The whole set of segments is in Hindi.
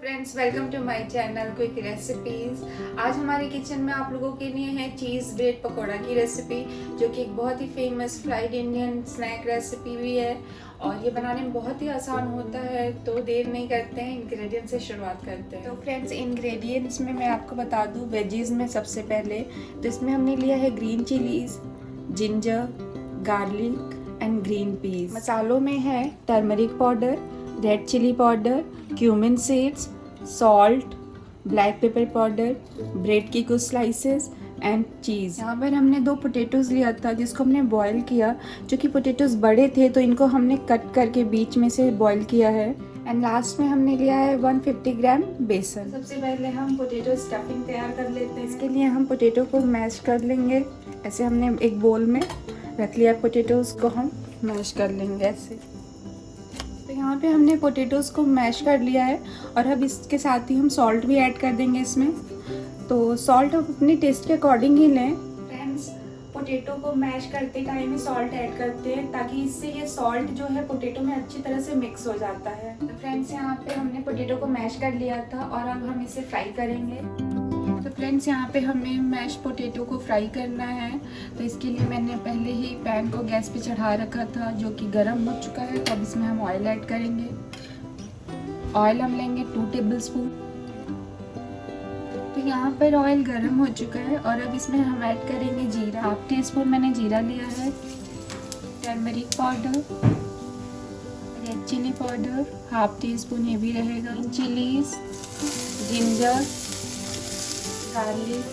Friends, welcome to my channel quick recipes. आज हमारे किचन में आप लोगों के लिए है चीज़ ब्रेड पकौड़ा की रेसिपी, जो कि एक बहुत ही famous fried Indian snack recipe भी है और ये बनाने में बहुत ही आसान होता है। तो देर नहीं करते हैं, इंग्रेडिएंट्स से शुरुआत करते हैं। तो फ्रेंड्स, इंग्रेडिएंट्स में मैं आपको बता दूं, वेजीज में सबसे पहले तो इसमें हमने लिया है green chillies, ginger, garlic and green peas. मसालों में है turmeric powder, red chilli powder, cumin seeds, salt, black pepper powder, bread की कुछ स्लाइसेस एंड चीज़। यहाँ पर हमने 2 पोटैटोज़ लिया था जिसको हमने बॉईल किया। जो कि पोटैटोज़ बड़े थे तो इनको हमने कट करके बीच में से बॉईल किया है। एंड लास्ट में हमने लिया है 150 ग्राम बेसन। सबसे पहले हम पोटैटो स्टफिंग तैयार कर लेते हैं। इसके लिए हम पोटैटो को मैश कर लेंगे। ऐसे हमने एक बोल में रख लिया, पोटैटोज़ को हम मैश कर लेंगे ऐसे। तो यहाँ पे हमने पोटैटोज़ को मैश कर लिया है और अब इसके साथ ही हम सॉल्ट भी ऐड कर देंगे इसमें। तो सॉल्ट आप अपने टेस्ट के अकॉर्डिंग ही लें। फ्रेंड्स, पोटैटो को मैश करते टाइम ही सॉल्ट ऐड करते हैं ताकि इससे ये सॉल्ट जो है पोटैटो में अच्छी तरह से मिक्स हो जाता है। तो फ्रेंड्स, यहाँ पे हमने पोटैटो को मैश कर लिया था और अब हम इसे फ्राई करेंगे। तो फ्रेंड्स, यहाँ पे हमें मैश पोटैटो को फ्राई करना है। तो इसके लिए मैंने पहले ही पैन को गैस पे चढ़ा रखा था जो कि गर्म हो चुका है। तो अब इसमें हम ऑयल ऐड करेंगे। ऑयल हम लेंगे 2 टेबलस्पून। तो यहाँ पर ऑयल गर्म हो चुका है और अब इसमें हम ऐड करेंगे जीरा। 1/2 टीस्पून मैंने जीरा लिया है, turmeric powder, red chilli powder 1/2 teaspoon ये भी रहेगा, चिलीज, जिंजर, गार्लिक,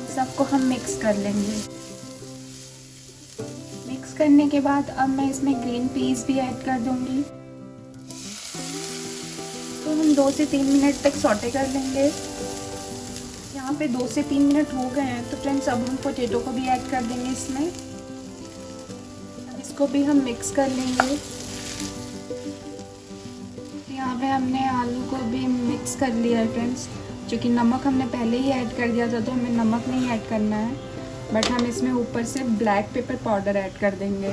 सबको हम मिक्स कर लेंगे। मिक्स करने के बाद अब मैं इसमें ग्रीन पीस भी ऐड कर दूंगी। तो हम 2 से 3 मिनट तक सौटे कर लेंगे। यहाँ पे 2 से 3 मिनट हो गए हैं। तो फ्रेंड्स, अब हम पोटैटो को भी ऐड कर देंगे इसमें। अब इसको भी हम मिक्स कर लेंगे। यहाँ पे हमने आलू को भी मिक्स कर लिया है फ्रेंड्स। क्योंकि नमक हमने पहले ही ऐड कर दिया था तो हमें नमक नहीं ऐड करना है, बट हम इसमें ऊपर से ब्लैक पेपर पाउडर ऐड कर देंगे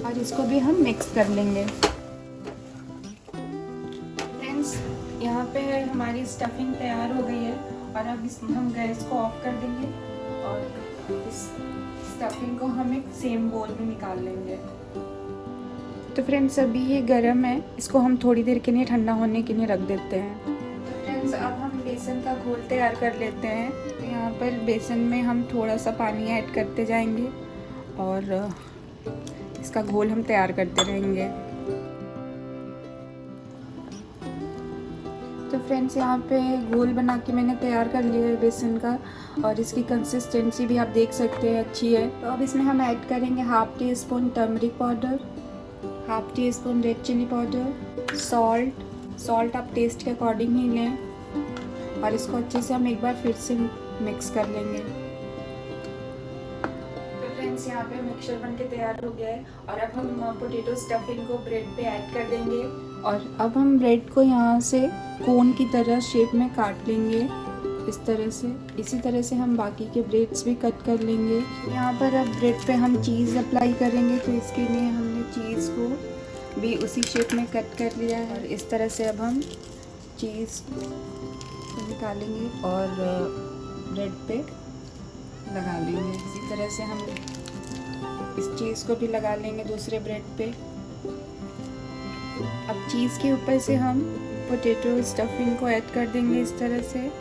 और इसको भी हम मिक्स कर लेंगे। फ्रेंड्स, यहाँ पे हमारी स्टफिंग तैयार हो गई है और अब इसमें हम गैस को ऑफ कर देंगे और इस स्टफिंग को हम एक सेम बोल में निकाल लेंगे। तो फ्रेंड्स, अभी ये गर्म है, इसको हम थोड़ी देर के लिए ठंडा होने के लिए रख देते हैं। अब हम बेसन का घोल तैयार कर लेते हैं। तो यहाँ पर बेसन में हम थोड़ा सा पानी ऐड करते जाएंगे और इसका घोल हम तैयार करते रहेंगे। तो फ्रेंड्स, यहाँ पे घोल बना के मैंने तैयार कर लिया है बेसन का और इसकी कंसिस्टेंसी भी आप देख सकते हैं अच्छी है। तो अब इसमें हम ऐड करेंगे 1/2 teaspoon turmeric powder, 1/2 teaspoon red chilli powder, salt आप टेस्ट के अकॉर्डिंग ही लें और इसको अच्छे से हम एक बार फिर से मिक्स कर लेंगे। तो फ्रेंड्स, यहाँ पे मिक्सचर बनके तैयार हो गया है और अब हम पोटैटो स्टफिंग को ब्रेड पे ऐड कर देंगे और अब हम ब्रेड को यहाँ से कोन की तरह शेप में काट लेंगे इस तरह से। इसी तरह से हम बाकी के ब्रेड्स भी कट कर लेंगे। यहाँ पर अब ब्रेड पे हम चीज़ अप्लाई करेंगे। तो इसके लिए हमने चीज़ को भी उसी शेप में कट कर लिया है और इस तरह से अब हम चीज़ निकालेंगे और ब्रेड पे लगा लेंगे। इसी तरह से हम इस चीज़ को भी लगा लेंगे दूसरे ब्रेड पे। अब चीज़ के ऊपर से हम पोटैटो स्टफिंग को ऐड कर देंगे इस तरह से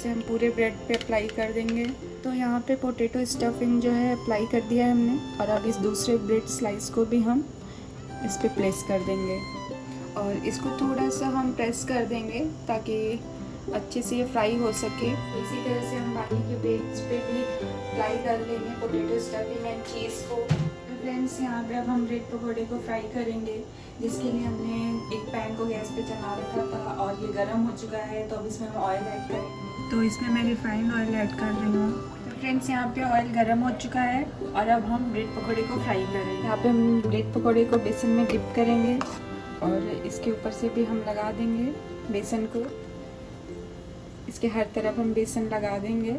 हम पूरे ब्रेड पे अप्लाई कर देंगे। तो यहाँ पे पोटैटो स्टफिंग जो है अप्लाई कर दिया है हमने और अब इस दूसरे ब्रेड स्लाइस को भी हम इस पे प्लेस कर देंगे और इसको थोड़ा सा हम प्रेस कर देंगे ताकि अच्छे से ये फ्राई हो सके। इसी तरह से हम बाकी के ब्रेड्स पे भी अप्लाई कर लेंगे पोटैटो स्टफिंग एंड चीज़ को। तो फ्रेंड्स, यहाँ पे अब हम ब्रेड पकौड़े को फ्राई करेंगे, जिसके लिए हमने एक पैन को गैस पे चढ़ा रखा था और ये गर्म हो चुका है। तो अब इसमें हम ऑयल ऐड करेंगे। तो इसमें मैं रिफाइंड ऑयल ऐड कर रही हूँ। तो फ्रेंड्स, यहाँ पे ऑयल गर्म हो चुका है और अब हम ब्रेड पकौड़े को फ्राई करेंगे। यहाँ पे हम ब्रेड पकौड़े को बेसन में डिप करेंगे और इसके ऊपर से भी हम लगा देंगे बेसन को। इसके हर तरफ हम बेसन लगा देंगे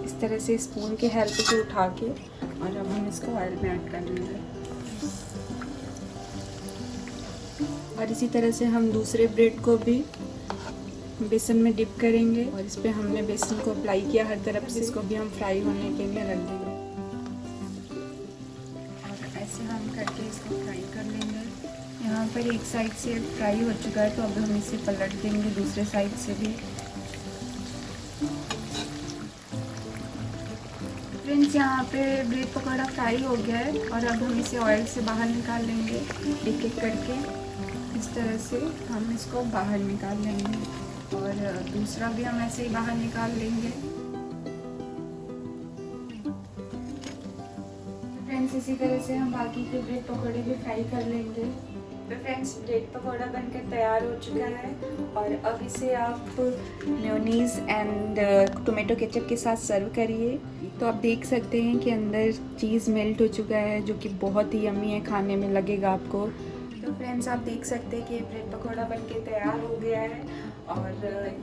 इस तरह से स्पून के हेल्प से उठा के और अब हम इसको ऑयल में ऐड कर लेंगे। और इसी तरह से हम दूसरे ब्रेड को भी बेसन में डिप करेंगे और इस पे हमने बेसन को अप्लाई किया हर तरफ से। इसको भी हम फ्राई होने के लिए रख देंगे और ऐसे हम करके इसको फ्राई कर लेंगे। यहाँ पर एक साइड से फ्राई हो चुका है तो अब हम इसे पलट देंगे दूसरे साइड से भी। फ्रेंड्स, यहाँ पे ब्रेड पकौड़ा फ्राई हो गया है और अब हम इसे ऑयल से बाहर निकाल लेंगे एक एक करके। इस तरह से हम इसको बाहर निकाल लेंगे और दूसरा भी हम ऐसे ही बाहर निकाल लेंगे। फ्रेंड्स, इसी तरह से हम बाकी के ब्रेड पकौड़े भी फ्राई कर लेंगे। तो फ्रेंड्स, ब्रेड पकौड़ा बनकर तैयार हो चुका है और अब इसे आप मेयोनीज़ एंड टोमेटो केचप के साथ सर्व करिए। तो आप देख सकते हैं कि अंदर चीज़ मेल्ट हो चुका है जो कि बहुत ही यम्मी है, खाने में लगेगा आपको। तो फ्रेंड्स, आप देख सकते हैं कि ब्रेड पकौड़ा बनके तैयार हो गया है और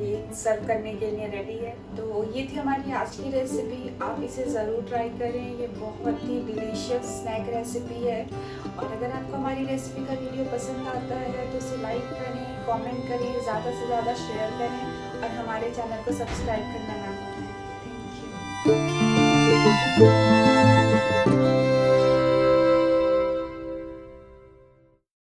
ये सर्व करने के लिए रेडी है। तो ये थी हमारी आज की रेसिपी। आप इसे ज़रूर ट्राई करें, ये बहुत ही डिलीशियस स्नैक रेसिपी है। और अगर आपको हमारी रेसिपी का वीडियो पसंद आता है तो इसे लाइक करें, कमेंट करें, ज़्यादा से ज़्यादा शेयर करें और हमारे चैनल को सब्सक्राइब करना ना भूलें। Thank you.